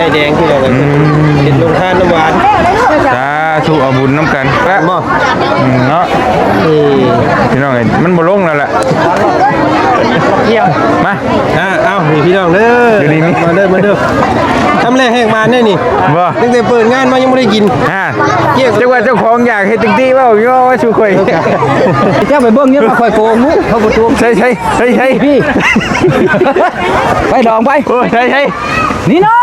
ข่แดงพี่น้องเห็นลงทานน้ำหวานสาธุเอาบุญน้ำกันแล้วเนาะพี่น้องมันบ่ลงแล้วแหละมาเอาพี่น้องเด้อมาเด้อทำแรกแห้งมาเนี่ยนี่ตั้งแต่เปิดงานมายังไม่ได้กินเกี่ยวกับว่าเจ้าของอยากให้ตึงตีว่าย่อว่าชูข่อยเจ้าไปเบิ้งเนี่ยมาคอยโกงมุกเขาประตูใช่พี่ไปดองไปใช่นี่เนาะ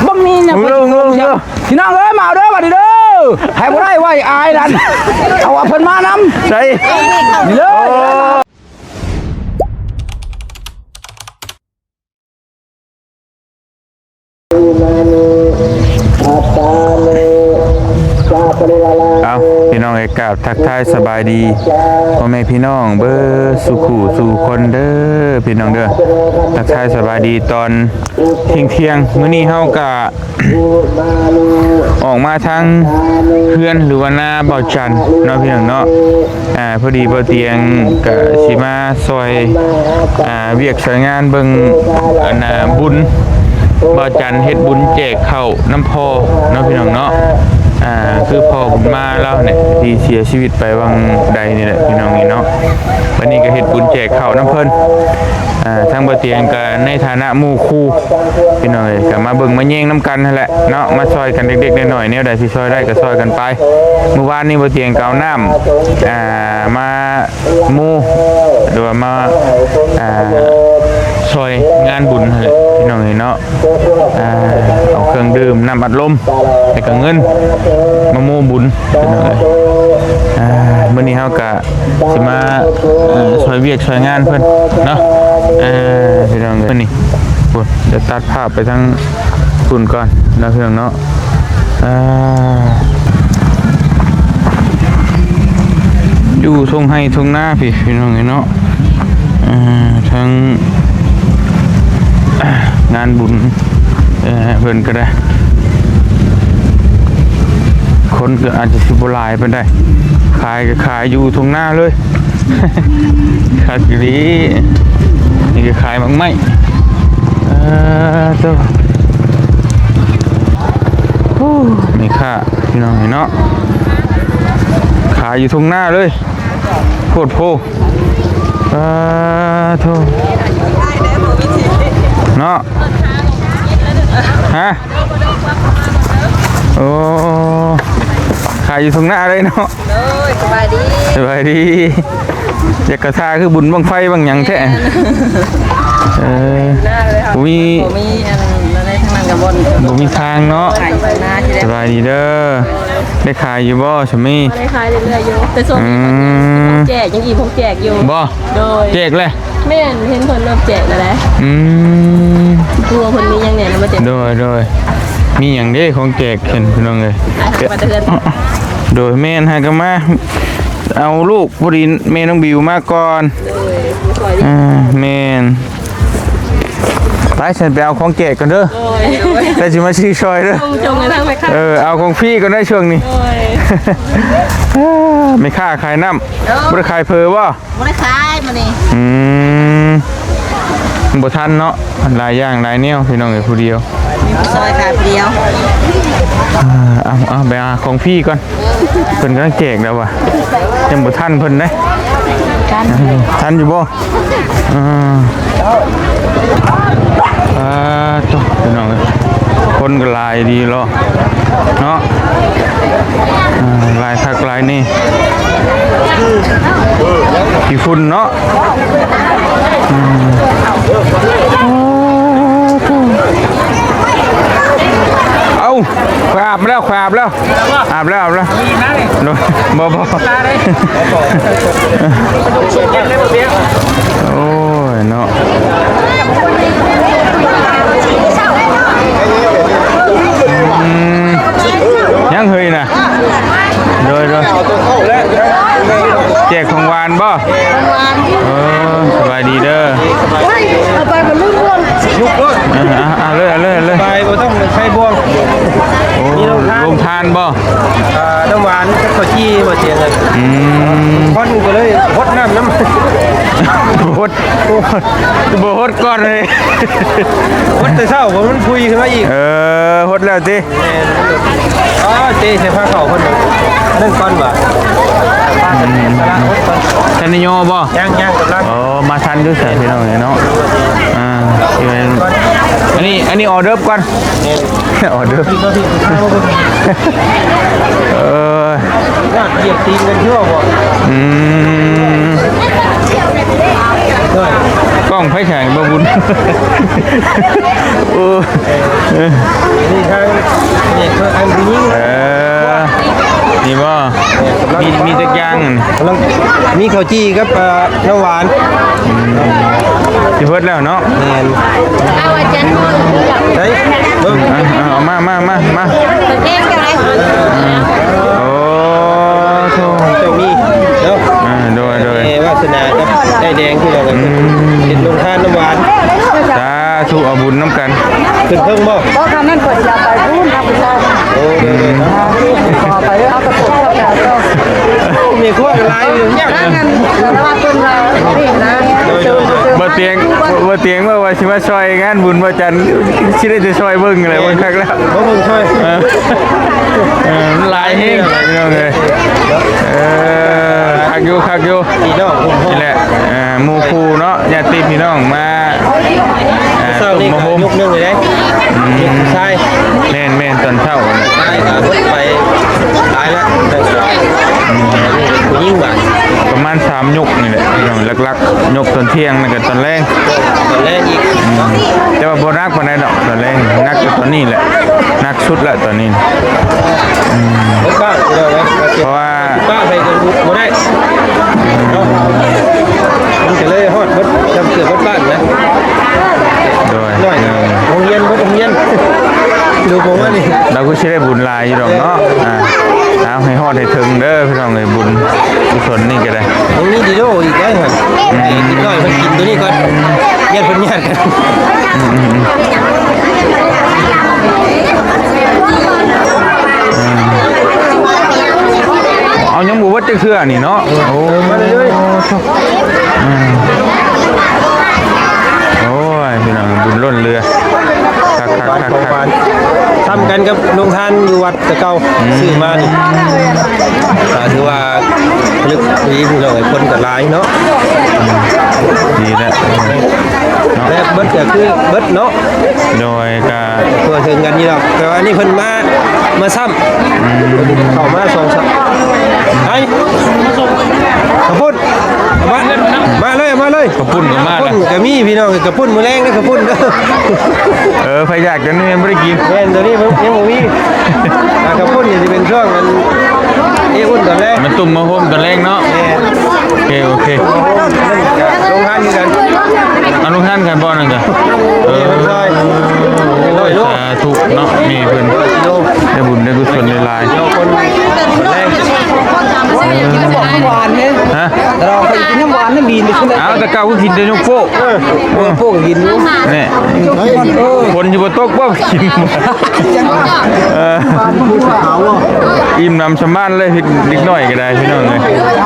บ่มีเนี่ยลงพี่น้องเอ้ยมาเด้อมาดิเด้อให้บ่ได้ไว้อายนั่นเอาเพิ่นมานำใช่นี่เลยเอาพี่น้องเอกราบทักทายสบายดีพ่อแม่พี่น้องเบอร์สุขูสู่คนเด้อพี่น้องเด้อทักทายสบายดีตอนเที่ยงมื้อนี้เฮากะออกมาทางเพื่อนหรือว่าหน้าเบาจันเนาะพี่น้องเนาะพอดีเบาเตียงกะสิมาซอยเวียกสวยงานเบิ่งบุญเบาจันเฮ็ดบุญแจกข้าวน้ำพอเนาะพี่น้องเนาะคือพอบุญมาแล้วเนี่ยที่เสียชีวิตไปวังใดนี่แหละพี่น้องนี่เนาะวันนี้ก็เฮ็ดบุญแจกข้าวน้ำเพิ่นทางบ่เตียงก็ในฐานะหมู่คู่พี่น้องก็มาเบิ่งมาแย่งน้ำกันนั่นแหละเนาะมาซอยกันเด็กๆน้อยๆแนวใดสิซอยได้ก็ซอยกันไปเมื่อวานนี้บ่เตียงก็เอาน้ำมาหมู่หรือว่ามาซอยงานบุญนั่นแหละพี่น้องนี่เนาะเอาเครื่องดื่มน้ำอัดลมแล้วก็เงินมาโม่บุญพี่น้องมื้อนี้เฮาก็สิมาช่วยเวียกช่วยงานเพิ่นเนาะพี่น้องมื้อนี้พุ่นจะตัดภาพไปทางฝุ่นก่อนนะพี่น้องเนาะอยู่ทงให้ทงหน้าพี่น้องเนาะทั้งงานบุญเพิ่นก็ได้คนก็อาจจะสิบลายไปได้ขายก็ขายอยู่ตรงหน้าเลยขายดีนี่ก็ขายบางไม่ตัวนี่ค่ะพี่น้องเนาะขายอยู่ตรงหน้าเลยโคตรโพโธ่เนาะฮะโอ้ขายอยู่ตรงหน้าเลยเนาะสบายดีอยากกระทาคือบุญบังไฟบางอย่างแท้มีทางเนาะสบายดีเด้อได้ขายอยู่บ่ใช่ไหมได้ขายเรื่อยๆอยู่แต่ส่วนแจกยังอีกพวกแจกอยู่บ่โดยแจกเลยแม่เห็นคนเริ่มแจกแล้วแหละตัวคนนี้ยังเนี่ยมาแจกโดยมีอย่างเด้ของแจกเห็นพี่น้องเลยโดยแม่ให้กันมาเอาลูกพอดีแม่น้องบิวมาก่อนแม่ไปฉันไปเอาของแจกกันเด้อแต่จะมาชี้ชอยเด้อเอาของพี่ก็ได้ช่วงนี้ไม่ค่าขายน้ำบริขายเพอวะบริขายมานี่บ่ทันเนาะหลายอย่างหลายแนวพี่น้องเลยผู้เดียวมีผู้ซอยขายเดียวเอาไปของพี่ก่อนเพิ่นกำลังแจกแล้วว่ะยังบ่ทันเพิ่นได้ทันอยู่บ่ตัวพี่น้องคนก็ลายดีแล้วเนาะลายทักลายนี่กี่ฝุ่นเนาะเอาอาบแล้วอาบแล้วบ่โอ้ยเนาะยังเฮยนะโดยแจกของหวานบ่สบายดีเด้อเอาไปมันรุ่นเลยไปบ่ต้องใช้บ่วงลงทาน บ่ น้ำหวานข้าวจี้มาเจียงเลยพอนก็เลยพดน้ำบดบดก่อนเลย พดแต่เช้าผมมันคุยขึ้นมาอีก บดแล้วสิ อ๋อเจ๊ใส่ผ้าขาวคนหนึ่งนั่นก้อนบ่ทันนิโยบ่ ย่างกำลัง มาทันด้วยใส่พี่น้องเนาะอันนี้ออเดอร์ก่อนออเดอร์น่าเกียดตีกันชั่วบ่กล้องไฟฉายบ่บุญนี่ทางนี่คืออันนี้นี่บ่มีตะยางมีข้าวจี้กับน้ำหวานสิเพิ่นแล้วเนาะแม่นเอาอาจารย์เฮ้ยเบิ่งเอามาเองกันเลยโอ้โธ่เจ้ามีเนาะโดยวาสนากับได้แดงที่เรากันเห็นลงทานน้ำหวานสาธุเอาบุญน้ำกันขึ้นเพิ่งบ่เพราะคำนั้นเปิดยาไปพูดครับผู้ชายโอ้ต่อไปเอากระปุกเข้าแต่ก็มีขั้วลายอยู่เนี่ยงั้นเราเป็นเราพี่นะบ่เตียงว่าสิมาซอยงานบุญบ่จันสิได้จะซอยเบิ่งอะไรเบิ่งคักแล้วบ่เบิ่งช่วยหลายแฮงพี่น้องเอ้ยคักอยู่พี่น้องนี่แหละหมู่คู่เนาะญาติพี่น้องมาเช้านี่ก็ยกนึงเลยเด้ยกชายแม่นตอนเช้าใช่ครับไปตายแล้วผู้หญิงบ้านประมาณ3ยกนี่แหละพี่น้องหลักๆยกตอนเที่ยงแล้วก็ตอนแลงอีกแต่ว่าบ่นักปานใดดอกตอนแลงนักตอนนี้แหละนักสุดละตอนนี้บ้างเพราะว่าบ้างไปจนบ่ได้มันก็เลยฮอดเบิดจำเสือเบิดบ้านนะโดยโรงเรียนดูผมว่านี่เราก็สิได้บุญหลายอยู่ดอกเนาะเอาให้ฮอดให้ถึงเด้อพี่น้องเอ้ยบุญกุศลนี่ก็ได้ตรงนี้ดีโดอีกได้หั่นกินน้อยเพิ่นกินตัวนี้ก่อนญาติเพิ่นญาติกันเอายังบ่วัดจักเทื่อนี่เนาะโอ้มาเลยโอ้ยพี่น้องบุญล้นเรือคักทำกันกับโรงทานอยู่วัดตะเกาซื้อมานี่ถือว่าลึกดีผู้เราคนก็หลายเนาะดีแล้วแล้วเบิดก็คือเบิดเนาะโดยก็ตัวถึงกันนี่ดอกแต่ว่านี่เพิ่นมาซ้ำเข้ามา2-3ไอ้ขอบคุณมาเลยขอบคุณก็มาแล้วก็มีพี่น้องกระปุ่นมื้อแรงนะกระปุ่นเด้อใครอยากจะนี่บ่ได้กินแม่นตัวนี้ยังบ่มีกระปุ่นนี่สิเป็นช่วงนั้นอุ่นตอนแรกมันตุ่มมาโฮมตอนแรกเนาะโอเคลงหันกันเอาลงหันกันบ่นั่นจ้ะสาธุเนาะมีเพิ่นได้บุญได้กุศลหลายคนแรกหวานเนี่ยฮะเราเคยกินน้ำหวานน้ำบีนขึ้นได้เอาแต่เก่าก็กินแต่ยกโป้โป้กินนี่คนอยู่บนโต๊ะก็กินอิ่มนำชำบ้านเลยนิดหน่อยก็ได้พี่น้องเลย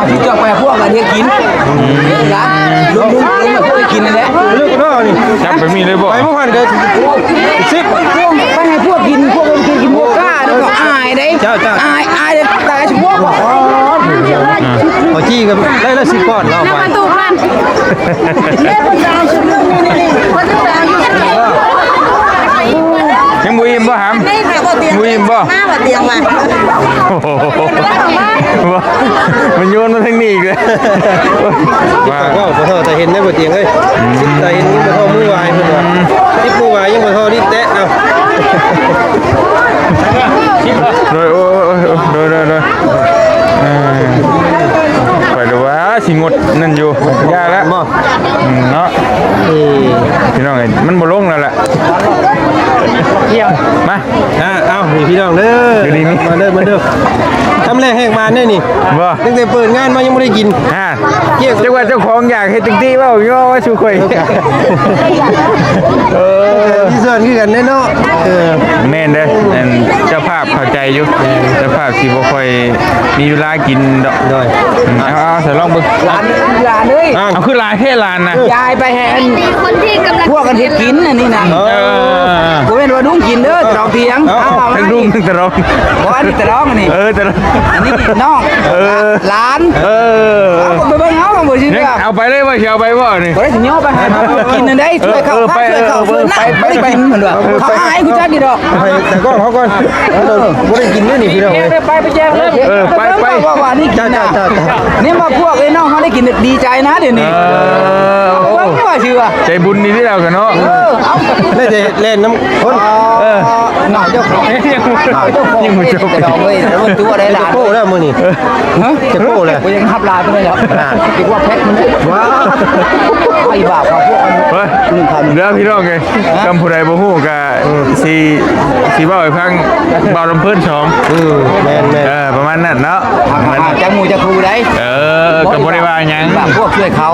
ที่จะไปพวกอะไรกินลุงแบบพวกกินนี่แหละลูกน้อนี่จับไปมีเลยบ่ไปพวกหันกัน10ไปให้พวกกินพวกกินพวกกล้าแล้วก็อายได้อายได้ตายชั่วโมงเอาจี้กันได้ละ10ก้อนเราไปประตูพันเล่นคนดาวชุดนึงนี่คนดาวอยู่ยังบุยมบ่หามบุยมบ่หน้าบ่เตียงมามันโยนมาทางนี้อีกเลยว่าก็บ่เท่าแต่เห็นได้บ่เตียงเอ้ยแต่เห็นบ่เท่ามือวายเพิ่นว่าที่มือวายยังบ่เท่านี่แตะเอาโดยไปดูว่าสิงดนั่นอยู่ยากแล้วเนาะพี่น้องไอ้มันบ่ลงแล้วแหละมาเอาพี่น้องเด้อมาเด้อทำแรกแหกมาเนี่ยนี่ตั้งแต่เปิดงานมายังไม่ได้กินเกี่ยวกับเจ้าของอยากให้ตึกที่ว่าย่อว่าชูคอยที่สุ พื่อนคือกันเนาะแม่นเด้อเจ้าภาพเข้าใจอยู่เจ้าภาพสิบ่ค่อยมีเวลากินดอก ด้วย เอาใส่ลองเบิ่ง หลานเลย เอาคือหลายแค่หลานนะ ยายไปแหน คนที่กำลัง พวกกันเฮ็ดกินอันนี้นะบ่แม่นว่าดุ้งกินเด้อเราเพียง ทั้งรุ่งทั้งตะรอง บ่อันนี้แต่ร้องอันนี้ ตะรอง อันนี้น้องหลาน ไปเบิ่งเฮาบ่สิ เนี่ย เด้อ เอาไปเลยว่าสิเอาไปบ่นี่ บ่ได้สิย่อไปให้กินนั่นได้ช่วยเขาช่วยเขาช่วยน้ำไปกินเหมือนว่าเขาอายกูจักดิดอก แต่ก็เขาก่อนบ่ได้กินนี่พี่น้องเอ้ย ไปแจ้งเลยว่านี่กินนะนี่มาพวกไอ้น้องเขาได้กินดีใจนะเดี๋ยวนี้ว่าไม่ว่าชื่อ ใจบุญนี่ที่เรากันเนาะ เอา ได้แต่เล่นน้ำคน หน่อยเจ้าของ ยิ่งมือจบ แต่ดอกเลยแล้วมันตัวได้หลาน โก้แล้วมื้อนี้ ฮะ จะโก้แล้ว กูยังทับลาไปเลยครับคิดว่าเพชรมันว้าวไอ้บาปเขาพวก เฮ้ยเดี๋ยวพี่น้องไงกำผู้ใดบ่ฮู้ก็สิเว้าให้ฟังเบาลำเพิ่น2 แม่น ประมาณนั้นเนาะ จังมูจะครูได้ ก็บ่ได้ว่าหยัง พวกช่วยเขา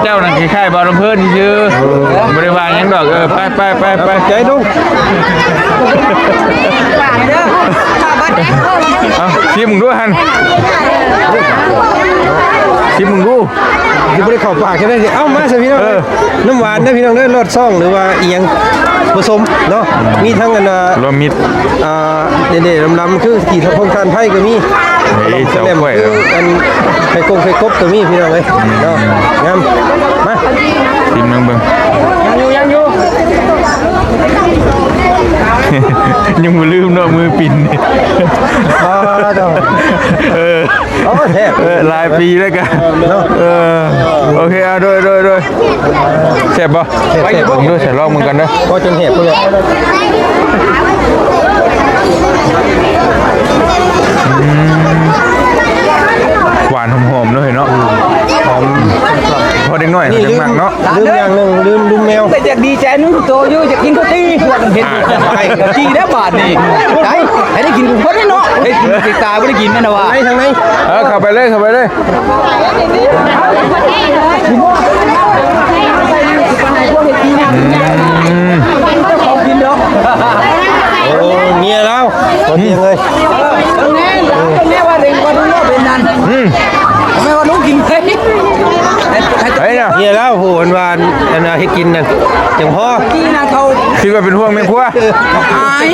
เจ้านั่นคล้ายๆเบาลำเพิ่นซื่อบ่ได้ว่าหยังดอกไป ใจดุ เด้อข้าบัด เอาชิมมึงดูหั่นชิมมึงดู สิบ่ได้เข้าปากใช่ไหมเอ้ามาสิพี่น้องน้ำหวานนะพี่น้องเด้อรสซ่องหรือว่าอีหยังผสมเนาะมีทั้งกันรวมมิตร เด่ๆลำๆคือกี่ทงทานไพ่ก็มี เฮ้ยเจ้าก้วย คืออันไข่กงไข่กบก็มีพี่น้องเอ้ยเนาะงามมา ชิมเบิ่งยังอยู่ ยังบ่ลืมเนาะมือปิ่นนี่ เจ้าโอ้แท้ หลายปีแล้วกันโอเคเอาโดยแซ่บบ่ผมด้วยใส่ลองมึงกันเด้อ ก็จนแหบเลย หวานหอมๆเลยเนาะหอมพอเด็กน้อย นี่ จังมากเนาะ ลืมอย่างนึงลืมแมว แต่อยากดีใจนึงโตอยู่อยากกินข้าวตีพวกมันเห็นไปจีได้บาทนี่ได้ได้กินคนได้เนาะได้กินติดตาไม่ได้กินนั่นนะว่า ทางไหน เข้าไปเลย เขากินเนาะ โอ้เมียแล้วตัวเตียงเลย แม่ว่าเด็กว่าดูว่าเป็นนั่นแม่ว่าลูกกินไป เฮ้ยเนี่ย เมียแล้วโหหวานอันน่ะให้กินนั่นจังพ่อ ที่นั่นเขา คิดว่าเป็นห่วงแม่ครัว อาย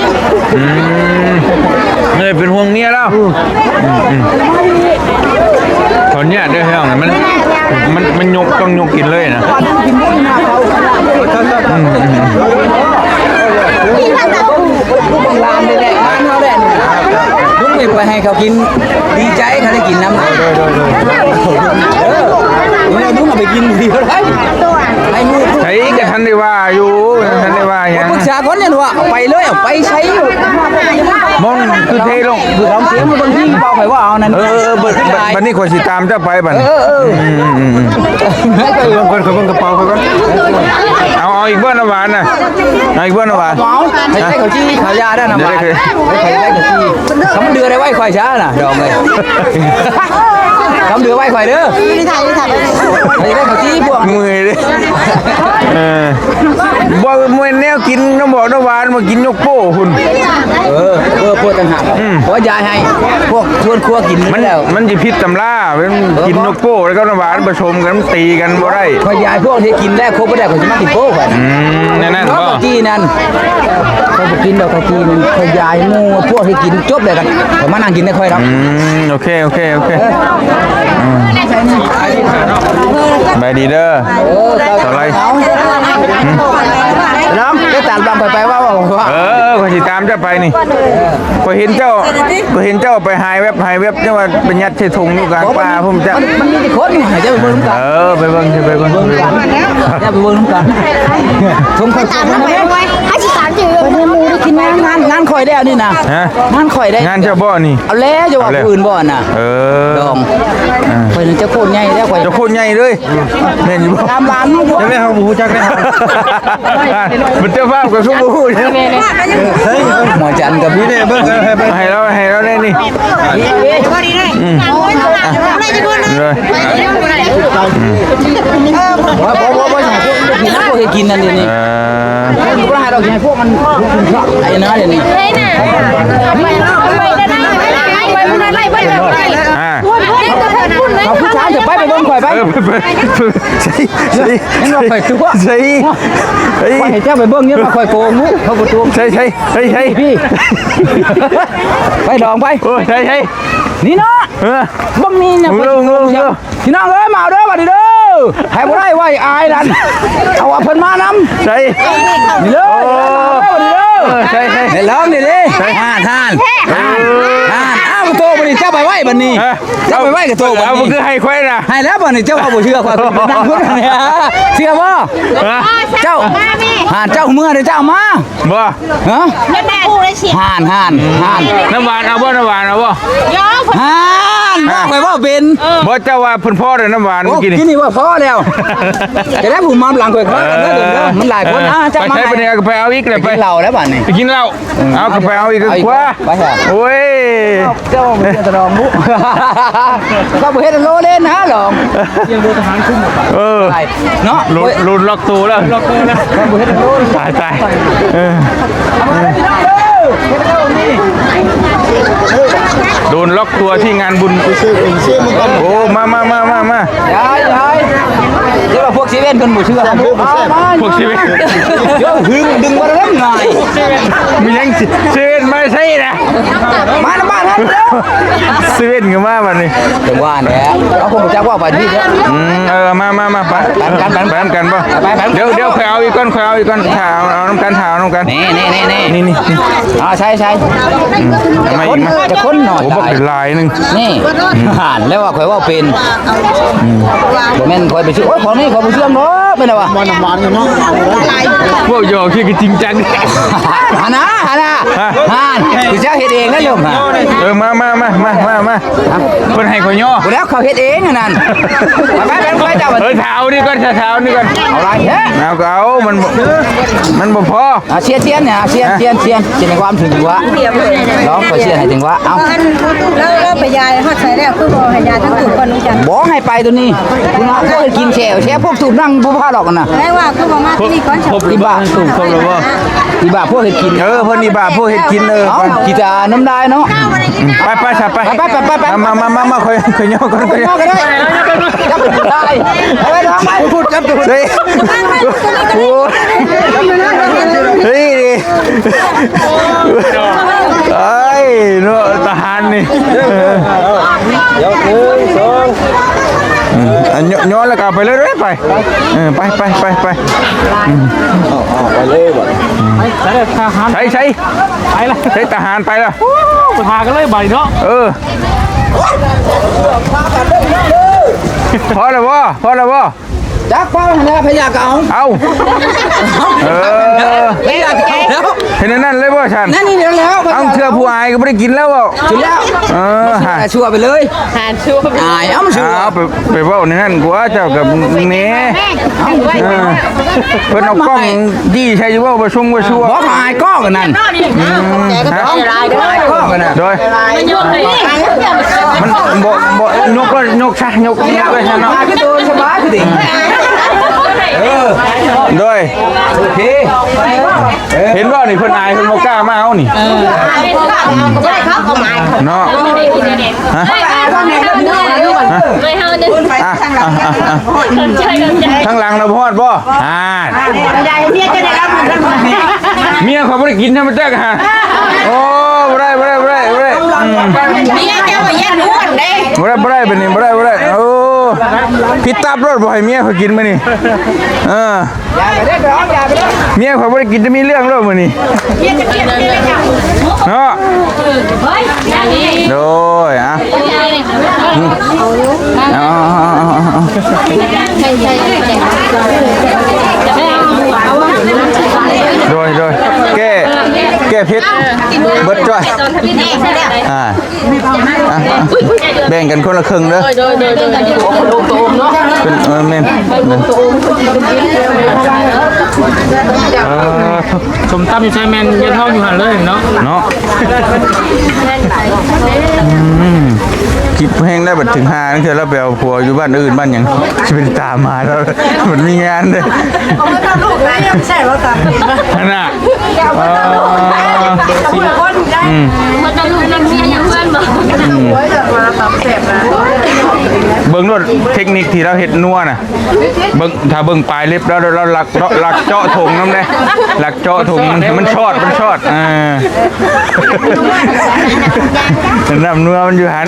เลยเป็นห่วงเมียแล้วตอนเนี้ยเด้อเฮ้ยมันยกต้องยกกินเลยนะ กินพวกนั้นเขาลูกลานเลยแหละบ้านเขาแหละลูกไม่ไปให้เขากินดีใจเขาได้กินน้ำเนี่ยลูกเอาไปกินดีก็ได้ให้ลูก ใช้กระทันได้ว่าอยู่ทันได้ว่าอย่าง ปรึกษาคนเนี่ยว่าเอาไปเลยเอาไปใช้ มองคือเทลง คือทำเสียงมันบางทีเบาไปว่าเอานั่น บัดนี้คนสิตามเจ้าไปบัด บางคนเขาเบิ่งกระเป๋าเขาก็ เอาอีกบ้านน้ำหวานน่ะเอาอีกบ้านน้ำหวาน เมาให้ใช้เขาจี้ขายาได้นะมาให้ใช้เขาจี้คำเดือได้ไว้ควายช้าน่ะดอกเลยคำเดือไว้ควายเด้อให้ได้เขาจี้พวก มือดิบ่มวยแนวกินน้ำบอกน้ำหวานมากินยกโป้หุ่น พวกต่างหากเพราะยายให้พวกชวนครัวกิน มัน แล้ว มันจะพิษตำราเป็นกินยกโป้แล้วก็น้ำหวานผสมกันตีกันบ่ได้ พอยายพวกที่กินแรกครบไม่ได้เขาจะมากินโป้กัน นั่น เพราะ บ่ เขาจี้นั่นเขาจะกินดอกเขาจี้นั่นพอยายมูพวกที่กินจบเลยกันเขามานั่งกินได้ค่อยรับ โอเคบายดีเด้อเท่าไร น้ำได้ตามไปว่า ก็สิตามเจ้าไปนี่ก็เห็นเจ้าไปหายเว็บจังว่าเป็นยัดใส่ถุงอยู่กลางป่าผมจะ มันมีคนจะไปเบิ่งกัน ไปเบิ่งจะไปเบิ่งกันชมเขา ตามไปไว้ให้สิตามจืด คนนี้มูได้กินงานคอยได้นี่นะงานคอยได้ งานเจ้าบ่นี่ เอาแล้วจะว่าอื่นบ่น่ะ ดองคอยนึงจะโคตรใหญ่แล้วคอย จะโคตรใหญ่เลยแม่นอยู่บ่ ตามร้านนี่ จะไม่เอาหมูจักได้ มันเจ้าภาพกับซุปหูเนี่ย เฮ้ย หมอจันกับ นี่เนี่ยเบิ่งกันให้เบิ่ง ให้เราได้นี่ พอดีเลยไม่จะพูดนะ เลย บ่ กินพวกเฮ็ดกินนั่นเดี๋ยวนี้พวกให้เรากินพวกมันกินข้าวไอ้นะเดี๋ยวนี้ เฮ้ยน่ะไปได้ไปมันไล่ไปแบบไหน อ่า เขาผู้ชายจะไปเบิ่งข่อยไป ใช่ใช่ ยังว่าข่อยตัว ใช่เฮ้ย ข่อยให้เจ้าไปเบิ่งยังว่าข่อยโกงมุเขาบ่ตัว ใช่ใช่ใช่ใช่ พี่ไปดองไป โอ้ใช่ใช่ นี่เนาะ บังนี่เนี่ยพี่น้องเอ้ยมาเด้อมาดิเด้อให้บ่ได้ไว้อายนั่นเอาว่าเพิ่นมานำ ใช่ นี่เด้อมาดิเด้อ ใช่ใช่ ให้ร้องนี่ดิห่านอ้าวโตบัดนี้เจ้าไปไว้บัดนี้เจ้าไปไว้กับโตบัด เอา นี้ คือให้ค่อยนะ ให้แล้วบัดนี้เจ้าเอาบ่เชื่อข่อยนั่งพุ่นเนี่ยเชื่อบ่เจ้าห่านเจ้าเมื่อเด้อเจ้ามา บ่ ฮะ แม่กูได้เสีย ห่าน น้ำหวานเอาบ่น้ำหวานเอาบ่ ย้อม ห่านบ่ข่อยว่าเป็น บ่เจ้าว่าเพิ่นพ่อเด้อน้ำหวาน โอ้ เมื่อกี้นี่ กินนี่ว่าพอแล้วจะได้ผมมาหลังข่อยครับเด้อมันหลายคนเจ้า ไป มา ใช้ไปเนี่ยไปเอาอีกเลย ไป ไป เหล้าแล้วบัดนี้ ไปกินเหล้าเอากาแฟเอาอีกกว่า ไปเถอะ โอ้ย เจ้าบ่เจ้าตะรองมุก็บ่เฮ็ดโลเล่นนะหรอกยังดูทหารคุ้ม เออ ไปเนาะ ลุนล็อกตัวแล้วล็อกตัวแล้ว บ่เฮ็ดโล ตายตายเออ เฮ็ดโลนี่ โดนล็อกตัวที่งานบุญโอ้มายายเดี๋ยวพวกซีเว่นเพิ่นบ่เชื่อมา พวกชีวิต เดี๋ยวดึงบ่ได้ง่าย มียังชีวิตไม่ใช่นะ มาน้ำบ้านครับเร็ว ชีวิตก็มาวันนี้ จังว่าแหละเอาผมจักว่าไปพี่เด้อ มาไปกันป่ะเดี๋ยวเอาอีกก้อนถ่าเอาน้ำกันถ่าเอาน้ำกัน นี่ใช่จะคนหน่อย โอ้บอกเป็นลายนึง นี่ห่านแล้วว่าข่อยว่าเป็นบ่แม่นข่อยไปชื่อโอ้ยของนี้ข่อยบ่เชื่อมเนาะเป็นอะไรวะ พวกโยคือจริงจัง หานะห่านคือเจ้าเฮ็ดเองนะโยมฮะ มาเพิ่นให้ข่อยย่อ บ่แล้วเขาเฮ็ดเองนั่นไปเจ้า ถ่าเอานี่ก่อนถ่าเอานี่ก่อน เอาไรเฮ้ย เอาก็เอามันบ่พอ เชียนเนี่ยเชียนในความถึงวะร้องข่อยเชียนให้ถึงวะเอา แล้วไปยายฮอดใส่แล้วคือบ่ให้ยาทั้งตุ่คนนึงจัง บ่ให้ไปตัวนี้คุณน้องก็กินแช่พวกสูบนั่งบ่พาดอกกันน่ะ ได้ว่าคือบ่มาที่นี่ก่อน ครบอีบ้าสูบครบแล้วบ่อีบ้าพวกเฮ็ดกิน เพิ่นนี่บาพวกเฮ็ดกินกีตาน้ำได้เนาะ ไปมาค่อยย่อก่อน ก็ได้จับได้ไปทำไมพูดจับตัว เฮ้ยเฮ้ยไอ้เนาะทหารนี่ย้อนแล้วก็ไปเลยไปไปใช่ไปละใช่ทหารไปละไปพากันเลยใบเนาะพอแล้ววะ จักเป้าเนี่ยพยากเอา เอาพยากเอาแล้ว เห็นนั่นเลยบ่ฉัน นั่นนี่เดี๋ยวแล้ว เอาเชื่อผู้อายก็ไม่ได้กินแล้วบ่ กินแล้วชัวไปเลยอายเอามาชัว เอาไปเว้าในนั้นกว่าเจ้ากับเน่เพิ่นเอากล้องยี่ใช่อยู่ว่าบ่ชุ่มบ่ชัว บอกอายก้องกันนั่นก้องกันน่ะ โดยมันบ่นกก็นกซะนกก็ซะเนาะ พี่ตัวสบายพี่ติ๋ง โดย โอเค เห็นว่านี่เพิ่นอายเพิ่นบ่กล้ามาเอานี่เนาะฮะ ไม่เฮาจะไปทางหลังข้างหลังเราพอดบ่ยายเมียจะได้รับเงิน เมียเขาบ่ได้กินธรรมจักฮะโอ้บ่ได้ เมียแกว่าแย่นวนเด้ บ่ได้เป็นนี่บ่ได้โอ้ผิดตับรถบ่ให้เมียเขากินมื้อนี่อย่าไปเด้อร้องอย่าไปเด้อ เมียเขาบ่ได้กินจะมีเรื่องแล้วมื้อนี่ เมียจะเปลี่ยนเลยจ้ะ เนาะ เฮ้ยอย่างนี้ โดยอ่ะโดยแก้พิษเบิดจ้อยแบ่งกันคนละครึ่งเด้อเป็นเมนสมตั้มอยู่ใช้แมนยันท้องอยู่หันเลยเนาะ คลิปแห้งได้บัดถึง5นั่นคือเราไปเอาผัวอยู่บ้านอื่นบ้านหยังสิเป็นตามมาแล้วมันมีงานเด้นั่นน่ะ มันจะลูกนักเรียนอย่างเพื่อนบอก เบิ่งรถเทคนิคที่เราเฮ็ดนัวน่ะเบิ่งถ้าเบิ่งปลายเล็บแล้วเราหลักเจาะถุงนำได้หลักเจาะถุงมันช็อตน้ำนัวมันอยู่หัน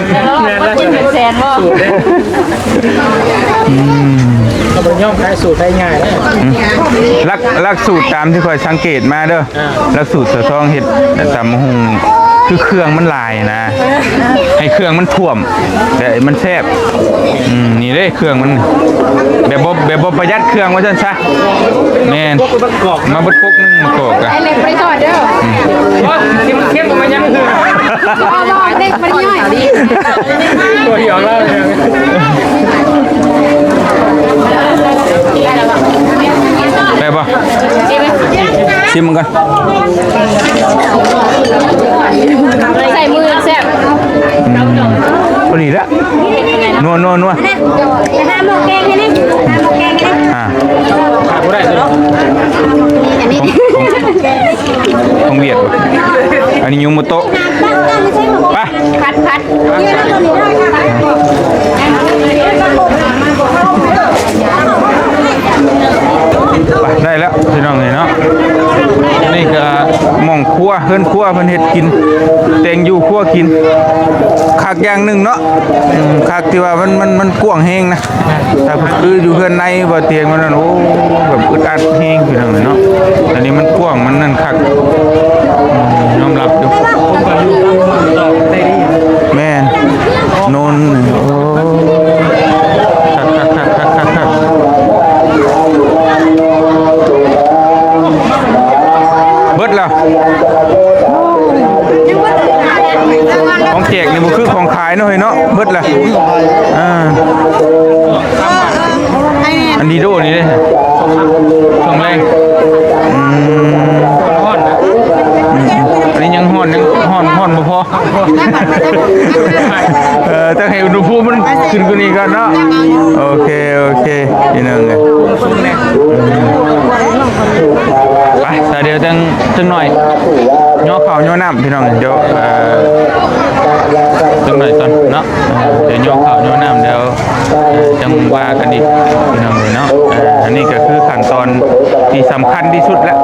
แซนว่าเราไปย่อมใช้สูตรได้ง่ายแล้ว ลักสูตรตามที่คอยสังเกตมาเด้อลักสูตรเสือทองเฮ็ดตำหุงคือเครื่องมันหลายนะให้เครื่องมันท่วมแต่มันแซ่บนี่เด้เครื่องมันแบบบ่ประหยัดเครื่องว่าซั่นซะแม่นมาบดพกนึงมากอกอ่ะ ไอเล็กไปสอดเด้อ ที่มันเข้มมันยังคือ รอเด็กมันย่อย ตัวเหี่ยวแล้วเนี่ย ได้ป่ะชิมมันก่อน ใส่มือแซ่บ พอดีละนัว 5 โมงแกงให้นี่5 โมงแกงให้นี่ ขาดไม่ได้เลย อันนี้ ของเวียดป่ะอันนี้ยุงโมโตะไป พัดได้แล้วพี่น้องเลยเนาะนี่ก็หม่องครัวเพิ่นครัวเพิ่นเฮ็ดกินแตงอยู่ครัวกินคักอย่างหนึงเนาะคักที่ว่ามันกว้างแฮงนะแต่คืออยู่เฮือนในบ่เตียงมันนั่นโอ้แบบอึดอัดแฮงพี่น้องเลยเนาะอันนี้มันกว้างมันนั่นคักยอมรับอยู่แม่นโนนโอ้คักเบิดแล้วของแจกนี่มันคือของขายเนาะเฮ้ยเนาะเบิดแล้วอันดีโดนี่เด้ช่วงแรงอันนี้ยังฮ้อนบ่พอแต่ให้อุณหภูมิมันขึ้นกว่านี้ก่อนเนาะโอเคพี่น้องเอ้ยไปแต่เดี๋ยวจังหน่อยย่อข้าวย่อน้ำพี่น้องเดี๋ยวจังหน่อยก่อนเนาะเดี๋ยวย่อข้าวย่อน้ำเดี๋ยวจังว่ากันอีกพี่น้องเนาะอันนี้ก็คือขั้นตอนที่สำคัญที่สุดแล้ว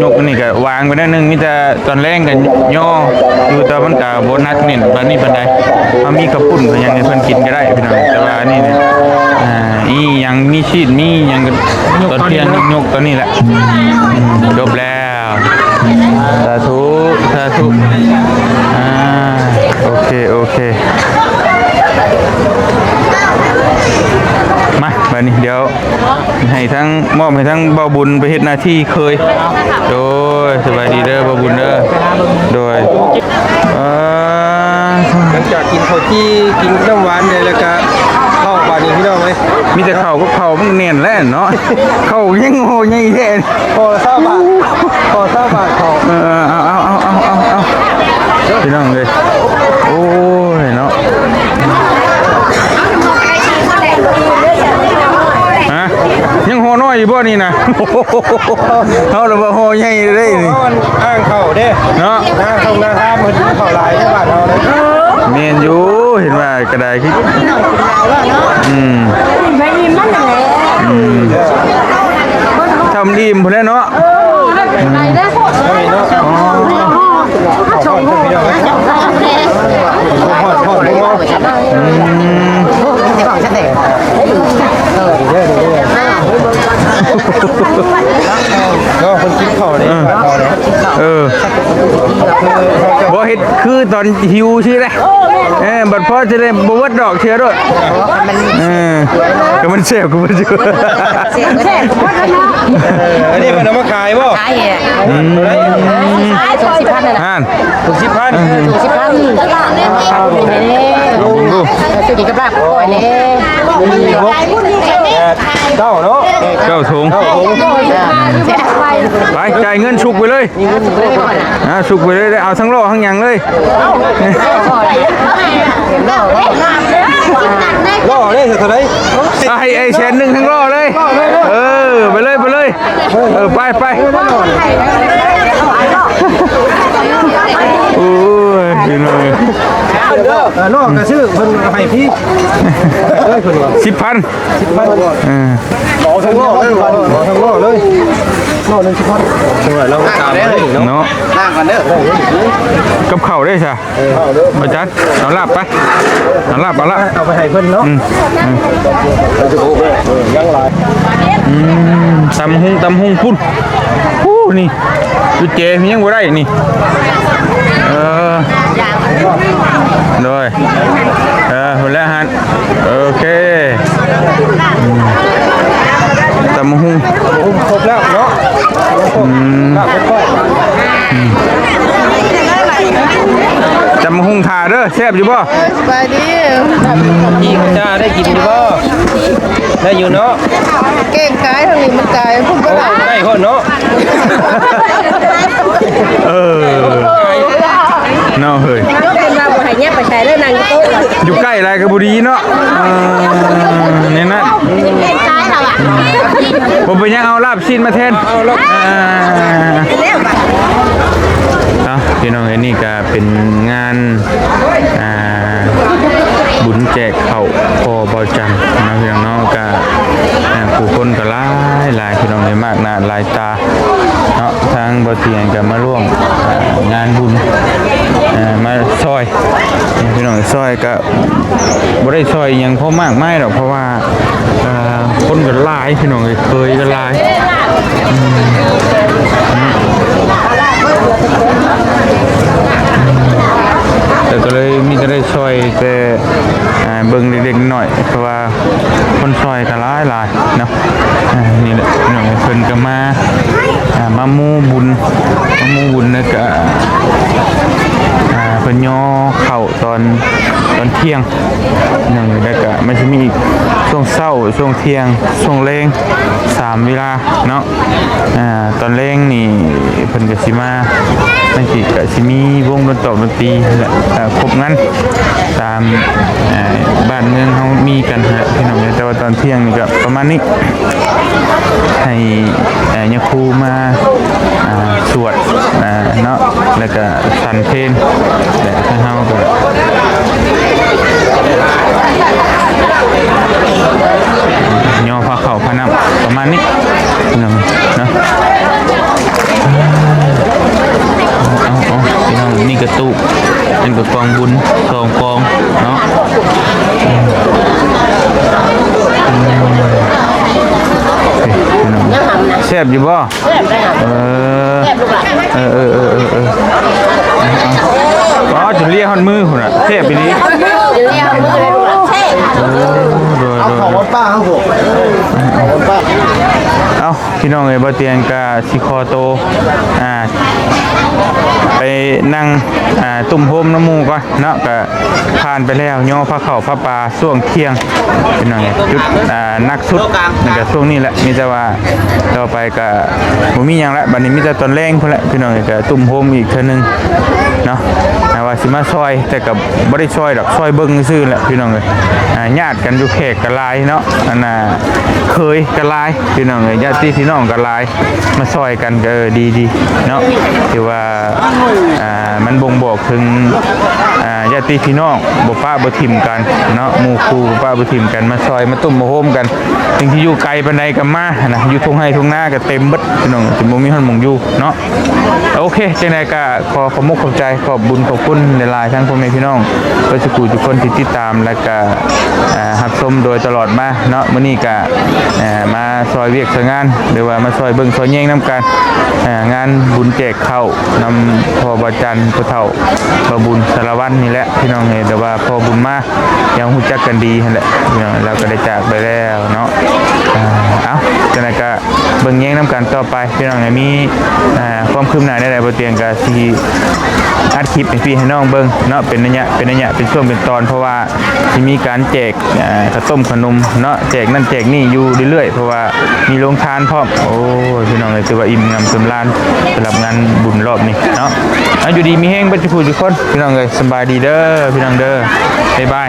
ยกนี่ก็วางไปนั่นนึงมีแต่ตอนแรกกันย่ออยู่แต่มันก็บ่นักนี่บัดนี้ปานใดมันมีกระปุ่นก็ยังให้เพิ่นกินก็ได้พี่น้องแต่ว่านี่เนี่ยอีหยังมีชีสมีหยังตอนเที่ยงยกตอนนี้แหละจบแล้วสาธุโอเคมาบัดนี้เดี๋ยวให้ทั้งมอบให้ทั้งเบาบุญไปเฮ็ดหน้าที่เคยโดยสบายดีเด้อเบาบุญเด้อโดยหลังจากกินข้าวจี้กินน้ำหวานเนี่ยแล้วก็เข้าป่านนี้พี่น้องไหม มีแต่ข้าวกับข้าวมันแน่นแล้วเนาะข้าวยังโหใหญ่แท้ พอทราบบาทข้าว เอาพี่น้องเลยโอ้ยเนาะฮะยังโหน้อยอยู่บ่นี่นะเขาเลยว่าโหใหญ่เลยนี่ อ้างเข้าเด้ เนาะ หน้าเข้าหน้าท่ามันเข้าหลายในบ้านเราเลย เมียนอยู่เห็นว่ากระไดคิดทำดีมพอแล้วเนาะ ไม่เนาะชงพี่น้องพอดก็คนกินข้าวเนี่ยบ่เฮ็ดคือตอนหิวใช่ไหมบัดพอจะได้บ่วัดดอกเชื้อด้วยก็มันเสียบกูบ่อยู่ อันนี้มันเอามาขายบ่ขายเหรอ10,000เลยนะ ถูก10,000 ลงดู สุกี้กระปากก่อยเลย เก้าเนาะ เก้าถุง แซ่บไป ไปจ่ายเงินฉุกไปเลยฉุกไปเลยเอาทั้งโลทั้งหยังเลย ล่อเลยเท่าไหร่ ไอ้แสนหนึ่งทั้งโลเลยไปเลยไปโอ้ยพี่น้อย ล่อกระชื่อเพิ่นให้พี่เอ้ยเพิ่นว่า 10,000 บอกทั้งล่อเลยบอกทั้งล่อเลยล่อนึง10,000จังหวะเราตามได้เนาะ เนาะ นั่งกันเด้อ กับเข่าได้ใช่มาจัดเอาลาบไปเอาลาบเอาลาบ เอาไปให้เพิ่นเนาะยังหลาย ตำหุงพุ่นนี่ดูเจมียังบ่ได้นี่ด้วยหมดแล้วฮะโอเคตำหุง ครบแล้วเนาะตำหุงถ่าเด้อแซ่บอยู่บ่ สบายดี อีกจ้าได้กินอยู่บ่ได้อยู่เนาะ เก่งกายทางนี้มันกายพุ่งไปได้ ได้คนเนาะ เนาะเฮ้ย เป็นมาบ่ให้แยกไปใช้ได้นางโต๊ะ อยู่ใกล้อะไรกับบุรีเนาะนี่นั่น เก่งกายเราอ่ะ ผมไปยังเอาลาบชิ้นมาแทนพี่น้องเห็นนี่ก็เป็นงานบุญแจกข้าวพอเบาจันนะพี่น้องเนาะก็ผู้คนก็หลายพี่น้องเลยมากหน้าหลายตาเนาะทางบ่เตียงก็มาร่วมงานบุญมาซอยพี่น้องซอยก็บ่ได้ซอยหยังพอมากไม่หรอกเพราะว่าคนก็หลายพี่น้องเคยก็หลายแต่ก็เลยมีจะได้ซอยแต่เบิ่งเด็กๆหน่อยเพราะว่าคนซอยก็หลายเนาะนี่แหละพี่น้องเพิ่นก็มาหมู่บุญแล้วก็เพิ่นย่อเข้าตอนเที่ยงนั่นแล้วก็มันจะมีอีกช่วงเช้าช่วงเที่ยงช่วงแลง3เวลาเนาะตอนแลงนี่เพิ่นก็สิมานั่นสิก็สิมีวงดนตรีและครบงั้นตามบ้านเมืองเฮามีกันฮะพี่น้องแต่ว่าตอนเที่ยงนี่ก็ประมาณนี้ให้ยาคูมาสวดเนาะแล้วก็สันเพลงและทางเฮาก็ย่อพาเข้าพาน้ำประมาณนี้พี่น้องเนาะพี่น้องนี่กระตุกอันกับกองบุญ2กองเนาะแซ่บอยู่บ่แซ่บได้ครับแซ่บลูกหลานอ๋อจะเรียกหันมือคุณอ่ะแซ่บไปนี้จะเรียกมือเลยลูกหลานแช่เอาของวัดป้าครับผมเอาวัดป้า เอาพี่น้องเอ้ยบ่เตียงกะสิคอโตไปนั่งตุ่มโฮมน้ำมูก่อนเนาะก็ผ่านไปแล้วย่อพระเข่าพระปลาช่วงเที่ยงพี่น้องจุดนักสุดนั่นก็ช่วงนี้แหละมีแต่ว่าต่อไปก็บ่มีหยังละบัดนี้มีแต่ตอนแรงพุ่นแหละพี่น้องก็ตุ่มโฮมอีกเทื่อนึงเนาะว่าสิมาซอยแต่ก็บ่ได้ซอยดอกซอยเบิ่งซื่อแหละพี่น้องเอ้ยญาติกันอยู่แขกก็หลายเนาะอันน่ะเคยก็หลายพี่น้องเอ้ยญาติพี่น้องก็หลายมาซอยกันก็ดีเนาะที่ว่ามันบ่งบอกถึงญาติพี่น้องบ่ป้าบ่ทิ่มกันเนาะหมู่ครูบ่ป้าบ่ทิ่มกันมาซอยมาตุ่มมาโฮมกันถึงที่อยู่ไกลปานใดก็มานะอยู่ทุ่งไร่ทุ่งนาก็เต็มเบิดพี่น้องสิบ่มีคนหม่องอยู่เนาะโอเคจังได๋ก็ขอขอบคุณใจขอบบุญขอบคุณหลายๆทั้งพ่อแม่พี่น้องเพิ่นสิกูทุกคนที่ติดตามแล้วก็รับชมโดยตลอดมาเนาะมื้อนี้ก็มาซอยเวียกซอยงานหรือว่ามาซอยเบิ่งซอยแย่งนํกันงานบุญแจกข้าวนำพ่อบาจันผู้เฒ่าบ่บุญสารวัตรนี่แหละพี่น้องเอ้ยแต่ว่าพ่อบุญมายังฮู้จักกันดีนั่นแหละเราก็ได้จากไปแล้วเนาะเอ้าจังได๋ก็เบิ่งแย่งนํ กันต่อไปพี่น้องมีความคืบหน้าได้บ่เตียงก็สิอัดคลิปให้พี่ให้น้องเบิ่งเนาะเป็นระยะเป็นช่วงเป็นตอนเพราะว่าสิมีการแจกข้าวต้มขนมเนาะแจกนั่นแจกนี่อยู่เรื่อยๆเพราะว่ามีโรงทานพร้อมโอ้ยพี่น้องเลยถือว่าอิ่มงำสำราญสำหรับงานบุญรอบนี้เนาะอยู่ดีมีแห้งบัดทุกคนพี่น้องเลยสบายดีเด้อพี่น้องเด้อบ๊ายบาย